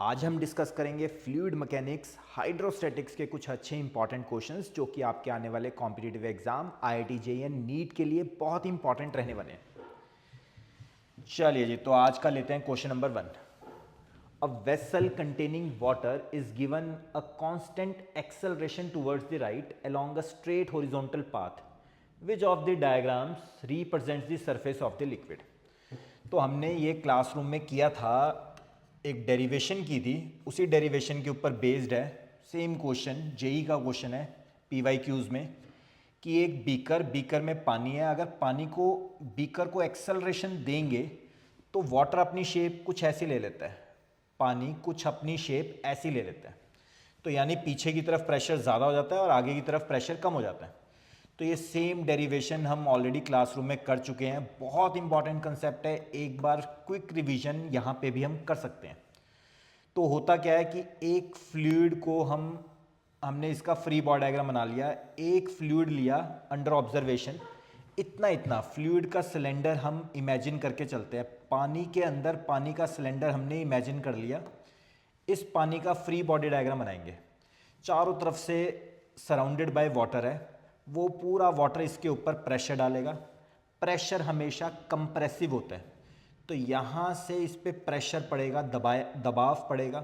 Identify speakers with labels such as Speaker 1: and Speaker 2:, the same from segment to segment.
Speaker 1: आज हम डिस्कस करेंगे फ्लूइड मैकेनिक्स हाइड्रोस्टैटिक्स के कुछ अच्छे इंपॉर्टेंट क्वेश्चंस जो कि आपके आने वाले competitive exam IIT JEE NEET के लिए बहुत इंपॉर्टेंट रहने वाले हैं। चलिए जी, तो आज का लेते हैं question number 1। A vessel containing water is given a constant acceleration towards the right along a straight horizontal path which of the diagrams represents the surface of the liquid. तो हमने ये क्लासरूम में किया था, एक डेरिवेशन की थी, उसी डेरिवेशन के ऊपर बेस्ड है। सेम क्वेश्चन जेई का क्वेश्चन है पीवाई क्यूज में कि एक बीकर में पानी है। अगर पानी को बीकर को एक्सेलरेशन देंगे तो वाटर अपनी शेप कुछ ऐसी ले लेता है, पानी कुछ अपनी शेप ऐसी ले लेता है। तो यानी पीछे की तरफ प्रेशर ज़्यादा हो जाता है और आगे की तरफ प्रेशर कम हो जाता है। तो ये सेम डेरिवेशन हम ऑलरेडी क्लासरूम में कर चुके हैं। बहुत इंपॉर्टेंट कंसेप्ट है, एक बार क्विक रिवीजन यहाँ पे भी हम कर सकते हैं। तो होता क्या है कि एक फ्लूइड को हमने इसका फ्री बॉडी डायग्राम बना लिया। एक फ्लूइड लिया अंडर ऑब्जर्वेशन, इतना फ्लूइड का सिलेंडर हम इमेजिन करके चलते हैं। पानी के अंदर पानी का सिलेंडर हमने इमेजिन कर लिया। इस पानी का फ्री बॉडी डायग्राम बनाएंगे। चारों तरफ से सराउंडेड बाय वाटर है, वो पूरा वाटर इसके ऊपर प्रेशर डालेगा। प्रेशर हमेशा कंप्रेसिव होता है, तो यहाँ से इस पे प्रेशर पड़ेगा, दबाव पड़ेगा।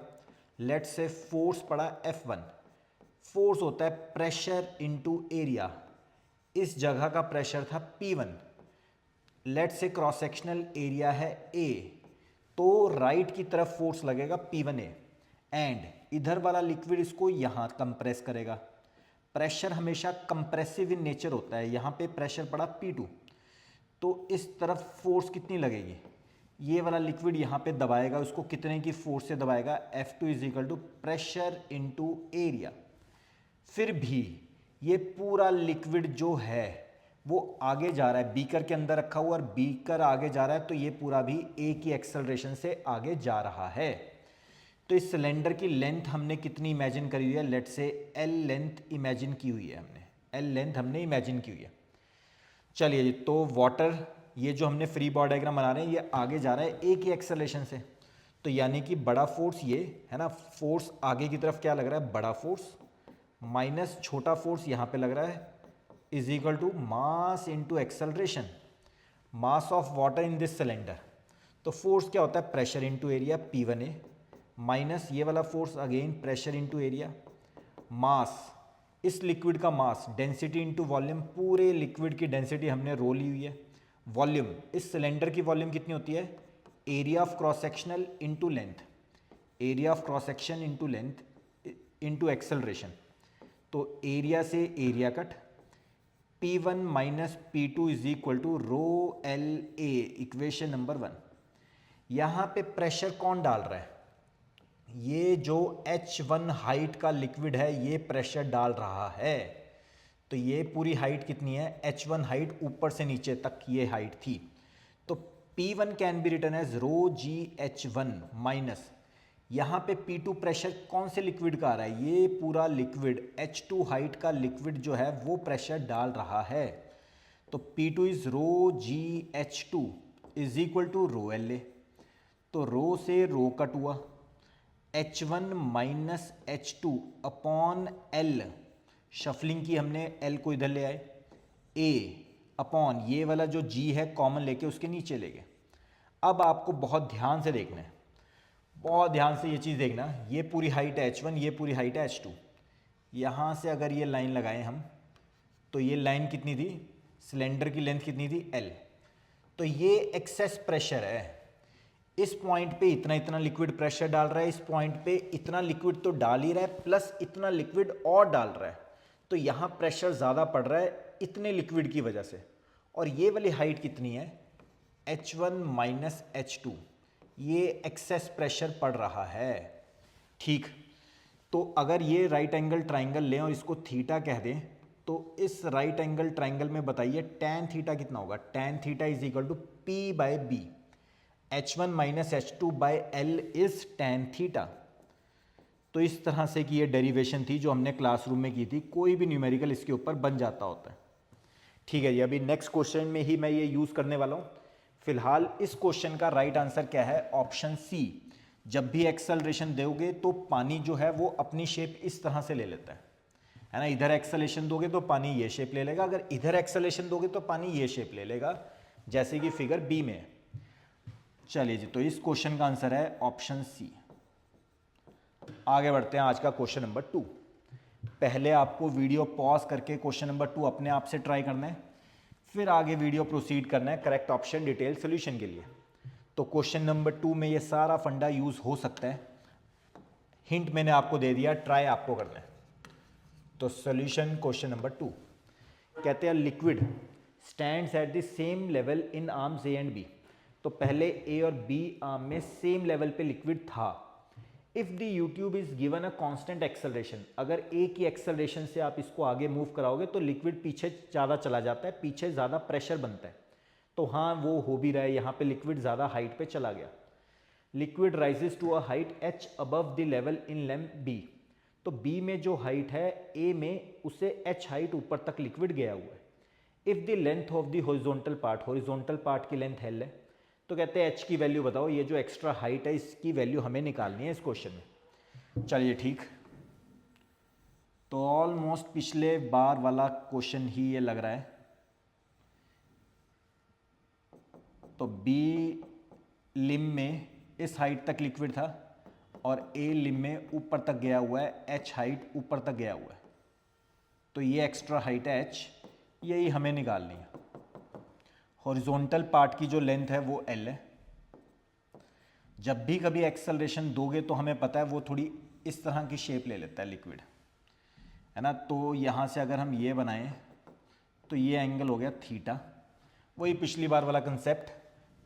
Speaker 1: लेट से फोर्स पड़ा F1। फोर्स होता है प्रेशर इनटू एरिया। इस जगह का प्रेशर था P1। लेट से क्रॉस सेक्शनल एरिया है A, तो राइट की तरफ फोर्स लगेगा P1A एंड इधर वाला लिक्विड इसको यहाँ कंप्रेस करेगा। प्रेशर हमेशा कंप्रेसिव इन नेचर होता है। यहाँ पे प्रेशर पड़ा P2, तो इस तरफ फोर्स कितनी लगेगी, ये वाला लिक्विड यहाँ पे दबाएगा, उसको कितने की फोर्स से दबाएगा, F2 is equal to pressure into area. फिर भी ये पूरा लिक्विड जो है वो आगे जा रहा है, बीकर के अंदर रखा हुआ और बीकर आगे जा रहा है, तो ये पूरा भी एक ही एक्सेलरेशन से आगे जा रहा है। तो इस सिलेंडर की लेंथ हमने कितनी इमेजिन करी हुई है, लेट से L लेंथ इमेजिन की हुई है हमने, L लेंथ हमने इमेजिन की हुई है। चलिए जी, तो वाटर ये जो हमने फ्री बॉडी डायग्राम बना रहे हैं ये आगे जा रहा है एक ही एक्सेलरेशन से, तो यानी कि बड़ा फोर्स ये है ना, फोर्स आगे की तरफ क्या लग रहा है, बड़ा फोर्स माइनस छोटा फोर्स यहाँ पे लग रहा है, is equal to mass into acceleration, mass of water in this cylinder. तो फोर्स क्या होता है, pressure into area P1A minus ये वाला force again pressure into area, mass इस लिक्विड का मास, डेंसिटी इनटू वॉल्यूम, पूरे लिक्विड की डेंसिटी हमने रो ली हुई है। वॉल्यूम, इस सिलेंडर की वॉल्यूम कितनी होती है, area of cross sectional into length, area of cross section into length into acceleration. तो एरिया से area cut, P1 minus P2 is equal to rho L A, equation number 1। यहाँ पे pressure कौन डाल रहा है, ये जो H1 हाइट का लिक्विड है ये प्रेशर डाल रहा है। तो ये पूरी हाइट कितनी है, H1 हाइट ऊपर से नीचे तक ये हाइट थी। तो P1 can be written as rho g H1 minus, यहाँ पे P2 प्रेशर कौन से लिक्विड का आ रहा है, ये पूरा लिक्विड H2 हाइट का लिक्विड जो है वो प्रेशर डाल रहा है। तो P2 is rho g H2 is equal to rho L A. तो रो से रो कट हुआ, H1 minus H2 upon L, shuffling की हमने L को इधर ले आए, A अपॉन ये वाला जो G है कॉमन लेके उसके नीचे ले गए। अब आपको बहुत ध्यान से देखना है, बहुत ध्यान से ये चीज़ देखना, ये पूरी हाइट है H1, ये पूरी हाइट है H2। यहाँ से अगर ये लाइन लगाएं हम, तो ये लाइन कितनी थी, सिलेंडर की लेंथ कितनी थी L। तो ये एक्सेस प्रेशर है, इस पॉइंट पे इतना इतना लिक्विड प्रेशर डाल रहा है, इस पॉइंट पे इतना लिक्विड तो डाल ही रहा है प्लस इतना लिक्विड और डाल रहा है, तो यहाँ प्रेशर ज़्यादा पड़ रहा है इतने लिक्विड की वजह से। और ये वाली हाइट कितनी है, H1 माइनस H2, ये एक्सेस प्रेशर पड़ रहा है। ठीक, तो अगर ये राइट एंगल ट्राइंगल लें और इसको थीटा कह दें, तो इस राइट एंगल ट्राइंगल में बताइए टैन थीटा कितना होगा, tan theta is equal to P by B, H1 minus H2 by L is tan theta. तो इस तरह से की ये डेरिवेशन थी जो हमने क्लासरूम में की थी, कोई भी न्यूमेरिकल इसके ऊपर बन जाता होता है। ठीक है जी, अभी नेक्स्ट क्वेश्चन में ही मैं ये यूज़ करने वाला हूँ। फिलहाल इस क्वेश्चन का राइट आंसर क्या है, ऑप्शन सी, जब भी एक्सेलरेशन दोगे तो पानी जो है वो अपनी शेप इस तरह से ले लेता है ना। इधर एक्सेलरेशन दोगे तो पानी ये शेप ले लेगा, अगर इधर एक्सेलरेशन दोगे तो पानी ये शेप ले लेगा, जैसे कि फिगर बी में है। चलिए जी, तो इस क्वेश्चन का आंसर है ऑप्शन सी। आगे बढ़ते हैं आज का क्वेश्चन नंबर 2। पहले आपको वीडियो पॉज करके क्वेश्चन नंबर 2 अपने आप से ट्राई करना है, फिर आगे वीडियो प्रोसीड करना है करेक्ट ऑप्शन डिटेल सोल्यूशन के लिए। तो क्वेश्चन नंबर 2 में ये सारा फंडा यूज हो सकता है। हिंट मैंने आपको दे दिया, ट्राई आपको करना है। तो सॉल्यूशन क्वेश्चन नंबर 2 कहते हैं liquid stands at the same level in arms A and B. तो पहले ए और बी आर्म में सेम लेवल पे लिक्विड था। If the U tube is given a constant acceleration, अगर ए की एक्सेलरेशन से आप इसको आगे मूव कराओगे तो लिक्विड पीछे ज़्यादा चला जाता है, पीछे ज़्यादा प्रेशर बनता है। तो हाँ, वो हो भी रहा है, यहाँ पे लिक्विड ज़्यादा हाइट पे चला गया। Liquid rises to a height h above the level in length b। तो b में जो हाइट है a में, उससे h हाइट ऊपर तक लिक्विड गया हुआ है। If the length of the horizontal part की लेंथ l है, तो कहते हैं h की वैल्यू बताओ। ये जो एक्स्ट्रा हाइट है इसकी वैल्यू हमें निकालनी है इस क्वेश्चन में। चलिए ठीक, तो ऑलमोस्ट पिछले बार वाला क्वेश्चन ही ये लग रहा है। तो B लिम में इस हाइट तक लिक्विड था और A लिम में ऊपर तक गया हुआ है, H हाइट ऊपर तक गया हुआ है। तो ये एक्स्ट्रा हाइट है H, यही हमें निकालनी है। हॉरिजॉन्टल पार्ट की जो लेंथ है वो L है। जब भी कभी एक्सेलरेशन दोगे तो हमें पता है वो थोड़ी इस तरह की शेप ले लेता है लिक्विड, है ना। तो यहाँ से अगर हम ये बनाएं तो ये एंगल हो गया थीटा। वही पिछली बार वाला concept,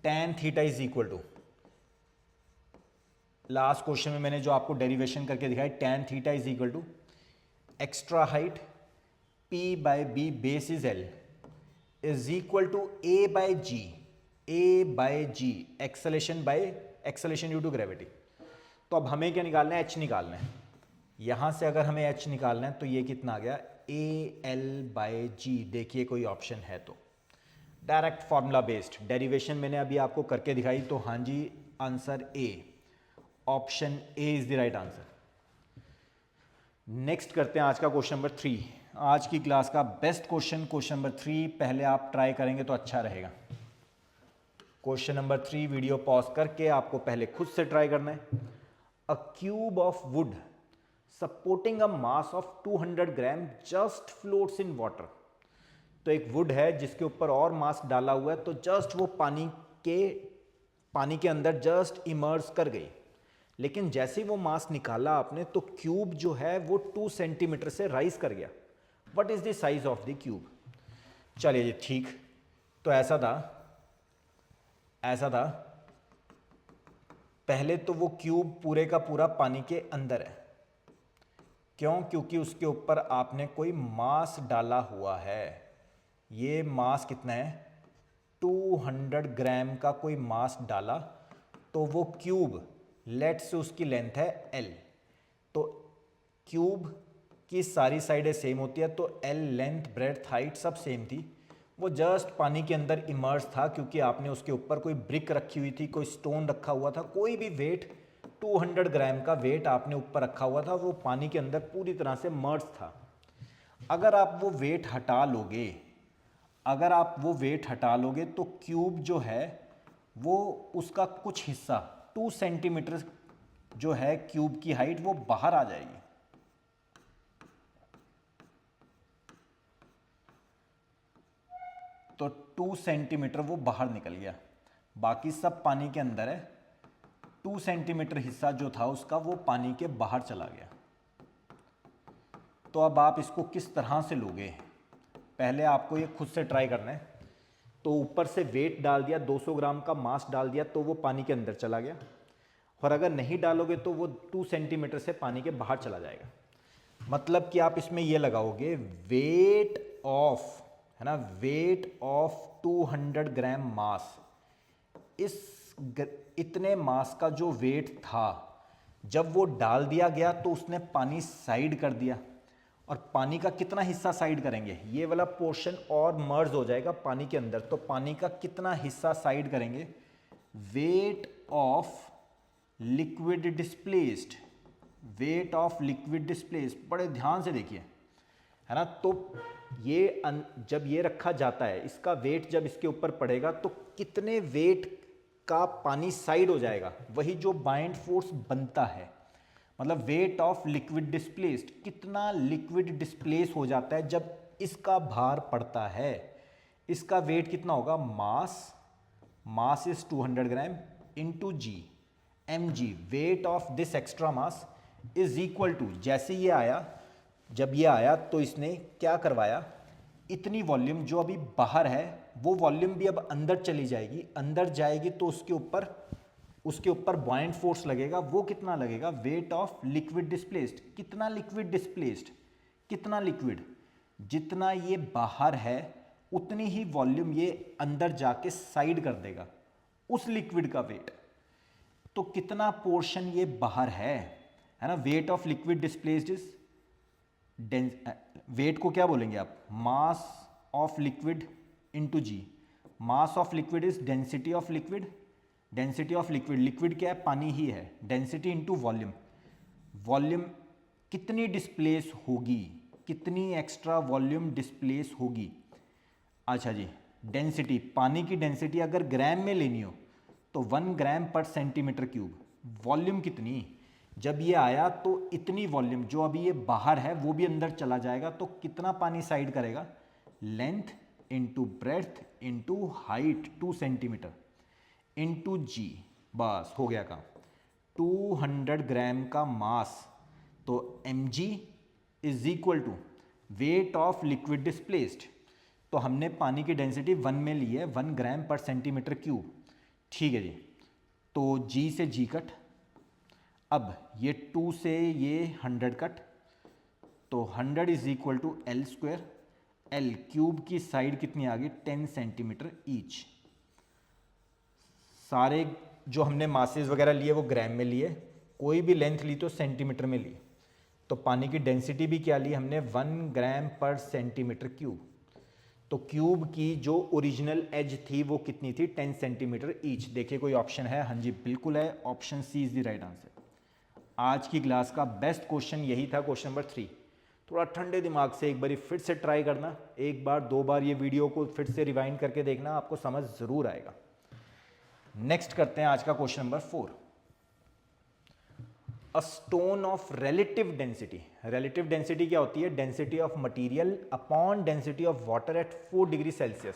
Speaker 1: tan theta is equal to, last question में मैंने जो आपको डेरिवेशन करके दिखाई, tan theta is equal to extra height P by B base is L is equal to A by G acceleration due to gravity. तो अब हमें क्या निकालना है, H निकालना है। यहां से अगर हमें H निकालना है तो ये कितना आ गया, AL बाय G। देखिए कोई ऑप्शन है तो डायरेक्ट फार्मूला बेस्ड डेरिवेशन मैंने अभी आपको करके दिखाई। तो हाँ जी, answer A, option A is the right answer. Next करते हैं आज का क्वेश्चन नंबर 3। आज की क्लास का बेस्ट क्वेश्चन, क्वेश्चन नंबर 3 पहले आप ट्राई करेंगे तो अच्छा रहेगा। क्वेश्चन नंबर 3 वीडियो पॉज करके आपको पहले खुद से ट्राई करना है। अ cube of would supporting a mass of 200 gram just floats in water. तो एक वुड है जिसके ऊपर और मास डाला हुआ है, तो जस्ट वो पानी के अंदर जस्ट इमर्ज कर गई। लेकिन जैसे ही वो मास निकाला आपने तो क्यूब जो है वो 2 सेंटीमीटर से राइज कर गया। What is the size of the cube? चलिए जी ठीक, तो ऐसा था पहले तो वो क्यूब पूरे का पूरा पानी के अंदर है। क्यों? क्योंकि उसके ऊपर आपने कोई मास डाला हुआ है। ये मास कितना है, 200 ग्राम का कोई मास डाला, तो वो क्यूब लेट से उसकी लेंथ है L। तो क्यूब की सारी साइडें सेम होती है, तो L लेंथ ब्रेड्थ हाइट सब सेम थी। वो जस्ट पानी के अंदर इमर्ज था क्योंकि आपने उसके ऊपर कोई ब्रिक रखी हुई थी, कोई स्टोन रखा हुआ था, कोई भी वेट 200 ग्राम का वेट आपने ऊपर रखा हुआ था, वो पानी के अंदर पूरी तरह से मर्ज था। अगर आप वो वेट हटा लोगे तो क्यूब जो है वो उसका कुछ हिस्सा 2 सेंटीमीटर जो है क्यूब की हाइट वो बाहर आ जाएगी। तो 2 सेंटीमीटर वो बाहर निकल गया, बाकी सब पानी के अंदर है। 2 सेंटीमीटर हिस्सा जो था उसका वो पानी के बाहर चला गया। तो अब आप इसको किस तरह से लोगे, पहले आपको ये खुद से ट्राई करना है। तो ऊपर से वेट डाल दिया, 200 ग्राम का मास डाल दिया, तो वो पानी के अंदर चला गया। और अगर नहीं डालोगे तो वो 2 सेंटीमीटर से पानी के बाहर चला जाएगा। मतलब कि आप इसमें ये लगाओगे वेट ऑफ, है ना, वेट ऑफ 200 ग्राम मास। इतने मास का जो वेट था, जब वो डाल दिया गया तो उसने पानी साइड कर दिया। और पानी का कितना हिस्सा साइड करेंगे, ये वाला पोर्शन और मर्ज हो जाएगा पानी के अंदर। तो पानी का कितना हिस्सा साइड करेंगे, wait of liquid displaced, wait of liquid displaced, बड़े ध्यान से देखिए, है ना। तो ये जब ये रखा जाता है, इसका वेट जब इसके ऊपर पड़ेगा तो कितने वेट का पानी साइड हो जाएगा, वही जो बाइंड फोर्स बनता है। मतलब वेट ऑफ लिक्विड डिस्प्लेस्ड, कितना लिक्विड डिस्प्लेस हो जाता है जब इसका भार पड़ता है। इसका वेट कितना होगा, mass is 200 gram into g, mg, weight of this extra mass is equal to, जैसे ये आया, जब ये आया तो इसने क्या करवाया, इतनी वॉल्यूम जो अभी बाहर है वो वॉल्यूम भी अब अंदर चली जाएगी, अंदर जाएगी तो उसके ऊपर बॉइंट फोर्स लगेगा। वो कितना लगेगा, वेट ऑफ लिक्विड डिस्प्लेस्ड, कितना लिक्विड डिस्प्लेस्ड, कितना लिक्विड, जितना ये बाहर है उतनी ही वॉल्यूम ये अंदर जाके साइड कर देगा, उस लिक्विड का वेट। तो कितना पोर्शन ये बाहर है ना। Weight of liquid displaced is, weight को क्या बोलेंगे आप, mass of liquid into g. Mass of liquid is density of liquid, density of liquid, liquid क्या है, पानी ही है, डेंसिटी इनटू वॉल्यूम, वॉल्यूम कितनी डिस्प्लेस होगी, कितनी एक्स्ट्रा वॉल्यूम डिस्प्लेस होगी। अच्छा जी, डेंसिटी, पानी की डेंसिटी अगर ग्राम में लेनी हो तो 1 ग्राम पर सेंटीमीटर क्यूब। वॉल्यूम कितनी, जब ये आया तो इतनी वॉल्यूम, जो अभी ये बाहर है वो भी अंदर चला जाएगा, तो कितना पानी साइड करेगा, length into breadth into height 2 centimetre into g, बस हो गया काम। 200 ग्राम का मास, तो mg is equal to weight of liquid displaced. तो हमने पानी की डेंसिटी 1 में ली है, 1 ग्राम पर सेंटीमीटर क्यूब, ठीक है जी। तो g से g कट, अब ये 2 से ये 100 कट, तो 100 is equal to L square, L cube की साइड कितनी आ गई, 10 सेंटीमीटर ईच। सारे जो हमने मासेस वगैरह लिए वो ग्राम में लिए, कोई भी लेंथ ली तो सेंटीमीटर में ली। तो पानी की डेंसिटी भी क्या ली हमने, 1 ग्राम पर सेंटीमीटर क्यूब। तो क्यूब की जो ओरिजिनल एज थी वो कितनी थी, 10 सेंटीमीटर ईच। देखिए कोई ऑप्शन है, हाँ जी बिल्कुल है, option C is the right answer. आज की क्लास का बेस्ट क्वेश्चन यही था, क्वेश्चन नंबर 3। थोड़ा ठंडे दिमाग से एक बार फिर से ट्राई करना, एक बार 2 बार ये वीडियो को फिर से रिवाइंड करके देखना, आपको समझ जरूर आएगा। नेक्स्ट करते हैं आज का question number 4। A stone of relative density, relative density क्या होती है, density of material upon density of water at 4 degree Celsius.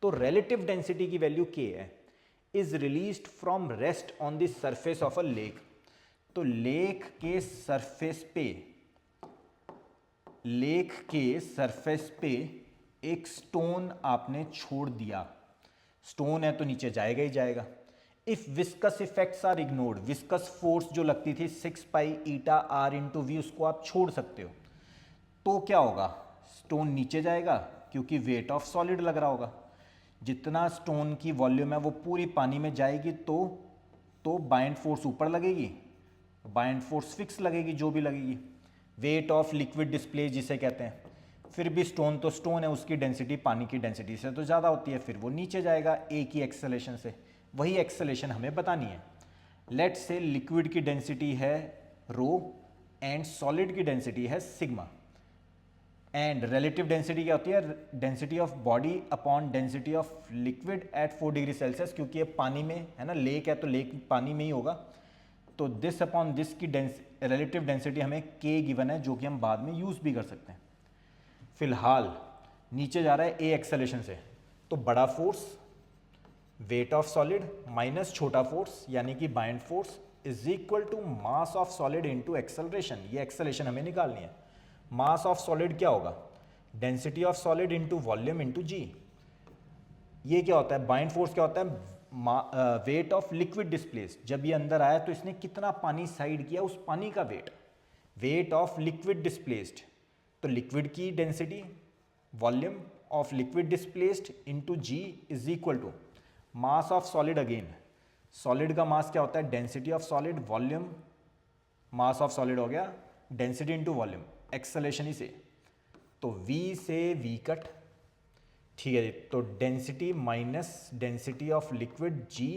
Speaker 1: तो रिलेटिव डेंसिटी की वैल्यू k है, is released from rest on the surface of a lake. तो lake के surface पे एक स्टोन आपने छोड़ दिया, स्टोन है तो नीचे जाएगा ही जाएगा। If viscous effects are ignored, viscous force जो लगती थी 6 pi eta r into v, उसको आप छोड़ सकते हो, तो क्या होगा, स्टोन नीचे जाएगा क्योंकि वेट ऑफ सॉलिड लग रहा होगा। जितना स्टोन की वॉल्यूम है वो पूरी पानी में जाएगी, तो बाइंड फोर्स ऊपर लगेगी, बाइंड फोर्स फिक्स लगेगी जो भी लगेगी। वेट ऑफ लिक्विड डिस्प्लेस जिसे कहते हैं, फिर भी स्टोन तो स्टोन है, उसकी डेंसिटी पानी की डेंसिटी से तो ज़्यादा होती है, फिर वो नीचे जाएगा एक ही एक्सेलेरेशन से। वही एक्सेलेरेशन हमें बतानी है। लेट से लिक्विड की डेंसिटी है रो एंड सॉलिड की डेंसिटी है सिग्मा, एंड रिलेटिव डेंसिटी क्या होती है, density of body upon density of liquid at 4 degree Celsius, क्योंकि ये पानी में है ना, लेक है तो लेक पानी में ही होगा। तो दिस अपॉन दिस की रिलेटिव डेंसिटी हमें k गिवन है, जो कि हम बाद में यूज़ भी कर सकते हैं। फिलहाल नीचे जा रहा है a एक्सेलेरेशन से, तो बड़ा force weight of solid minus छोटा फोर्स यानी कि bind force is equal to mass of solid into acceleration. ये एक्सेलरेशन हमें निकालनी है। मास ऑफ सॉलिड क्या होगा, density of solid into volume into g. ये क्या होता है, बाइंड फोर्स क्या होता है, वेट ऑफ लिक्विड डिस्प्लेस। जब ये अंदर आया तो इसने कितना पानी साइड किया, उस पानी का weight, weight of liquid displaced. तो लिक्विड की density volume of liquid displaced into g is equal to mass of solid. Again solid का मास क्या होता है, density of solid volume, mass of solid हो गया डेंसिटी इनटू वॉल्यूम, एक्सेलरेशन ही से। तो v से v कट, ठीक है जी। तो density minus density of liquid g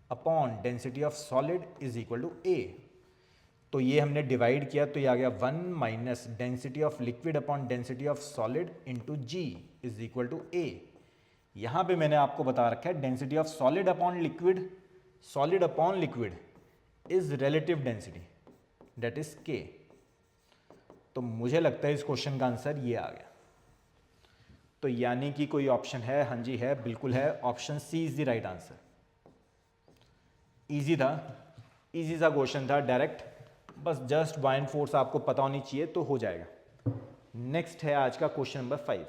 Speaker 1: upon density of solid is equal to a. तो ये हमने डिवाइड किया तो ये आ गया 1 minus density of liquid upon density of solid into g is equal to a. यहाँ पे मैंने आपको बता रखा है density of solid upon liquid is relative density that is k. तो मुझे लगता है इस क्वेश्चन का आंसर ये आ गया। तो यानी कि कोई ऑप्शन है? हाँ जी है, बिल्कुल है। Option C is the right answer. Easy था, इजी सा क्वेश्चन था, डायरेक्ट, बस जस्ट बाइंड फोर्स आपको पता होनी चाहिए तो हो जाएगा। नेक्स्ट है आज का क्वेश्चन नंबर 5।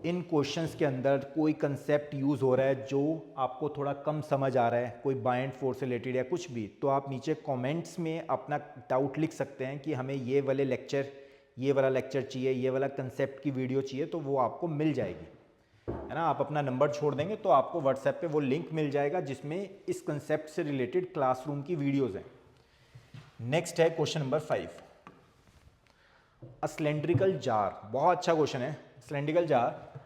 Speaker 1: इन क्वेश्चंस के अंदर कोई कंसेप्ट यूज हो रहा है जो आपको थोड़ा कम समझ आ रहा है, कोई बाइंड फोर्स से रिलेटेड या कुछ भी, तो आप नीचे कमेंट्स में अपना डाउट लिख सकते हैं कि हमें ये वाला लेक्चर चाहिए, ये वाला कंसेप्ट की वीडियो चाहिए, तो वो आपको मिल जाएगी, है ना। आप अपना नंबर छोड़ देंगे तो आपको व्हाट्सएप पे वो लिंक मिल जाएगा जिसमें इस कंसेप्ट से रिलेटेड क्लासरूम की वीडियोज़ हैं। नेक्स्ट है question number 5। A cylindrical jar, बहुत अच्छा क्वेश्चन है। Cylindrical jar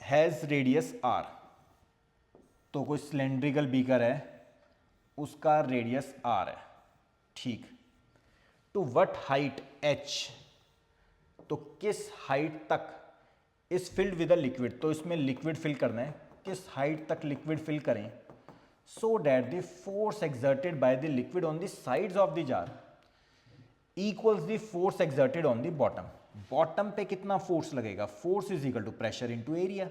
Speaker 1: has radius R. तो कोई सिलेंड्रिकल बीकर है, उसका रेडियस आर है, ठीक। टू व्हाट हाइट एच, तो किस हाइट तक is filled with a liquid, तो इसमें लिक्विड फिल करना है, किस हाइट तक लिक्विड फिल करें, so that the force exerted by the liquid on the sides of the jar equals the force exerted on the bottom. Bottom पे कितना force लगेगा? Force is equal to pressure into area,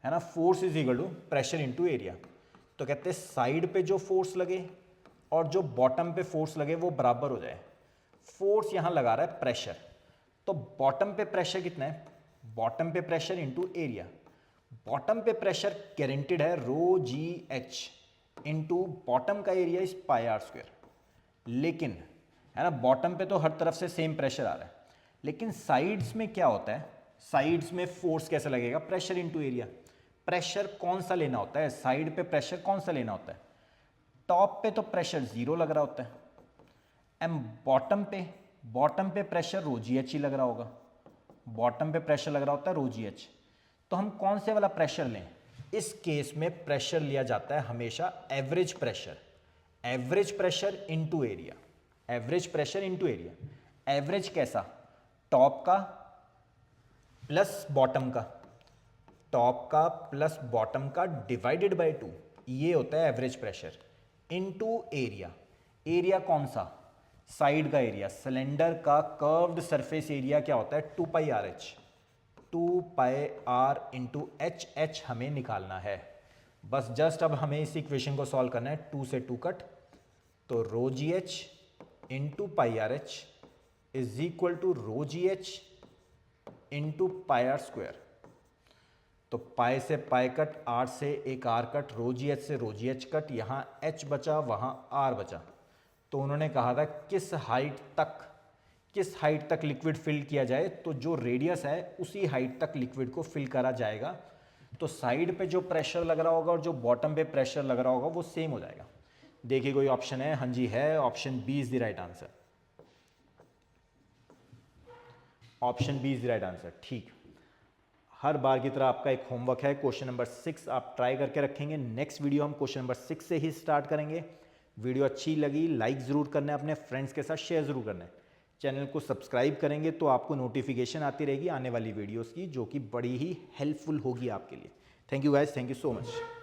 Speaker 1: है ना। Force is equal to pressure into area. तो कहते हैं side पे जो फोर्स लगे और जो बॉटम पे फोर्स लगे वो बराबर हो जाए। फोर्स यहां लगा रहा है प्रेशर, तो बॉटम पे प्रेशर कितना है? बॉटम पे प्रेशर इनटू एरिया। बॉटम पे प्रेशर गारंटेड है rho g h into bottom का area is pi r square. लेकिन, है ना, बॉटम पे तो हर तरफ से सेम प्रेशर आ रहा है, लेकिन साइड्स में क्या होता है? साइड्स में फोर्स कैसे लगेगा? Pressure into area. प्रेशर कौन सा लेना होता है साइड पे? प्रेशर कौन सा लेना होता है? टॉप पे तो प्रेशर 0 लग रहा होता है, एंड बॉटम पे प्रेशर रो जी एच ही लग रहा होगा। बॉटम पे प्रेशर लग रहा होता है रो जी एच। तो हम कौन से वाला प्रेशर लें? इस केस में प्रेशर लिया जाता है हमेशा average pressure. Average pressure into area, average pressure into area. Average कैसा? टॉप का प्लस बॉटम का, टॉप का प्लस बॉटम का डिवाइडेड बाय 2, ये होता है average pressure into area. Area कौन सा? साइड का एरिया। सिलेंडर का कर्व्ड सरफेस एरिया क्या होता है? 2 pi r h. 2 pi r into h, h हमें निकालना है। बस जस्ट अब हमें इस इक्वेशन को सॉल्व करना है। 2 से 2 कट, तो rho g h into pi r h is equal to rho g h into pi r square. तो पाई से पाई कट, आर से एक r cut, rho g h से रो जी एच कट, यहाँ h बचा वहाँ are बचा। तो उन्होंने कहा था किस हाइट तक लिक्विड फिल किया जाए, तो जो रेडियस है उसी हाइट तक लिक्विड को फिल करा जाएगा। तो साइड पे जो प्रेशर लग रहा होगा और जो बॉटम पे प्रेशर लग रहा होगा वो सेम हो जाएगा। देखिए कोई ऑप्शन है? हाँ जी है, option B is the right answer. Option B is the right answer, ठीक। हर बार की तरह आपका एक होमवर्क है, क्वेश्चन नंबर 6 आप ट्राई करके रखेंगे। नेक्स्ट वीडियो हम क्वेश्चन नंबर 6 से ही स्टार्ट करेंगे। वीडियो अच्छी लगी लाइक ज़रूर करना है, अपने फ्रेंड्स के साथ शेयर ज़रूर करना है। चैनल को सब्सक्राइब करेंगे तो आपको नोटिफिकेशन आती रहेगी आने वाली वीडियोस की, जो कि बड़ी ही हेल्पफुल होगी आपके लिए। Thank you guys, thank you so much.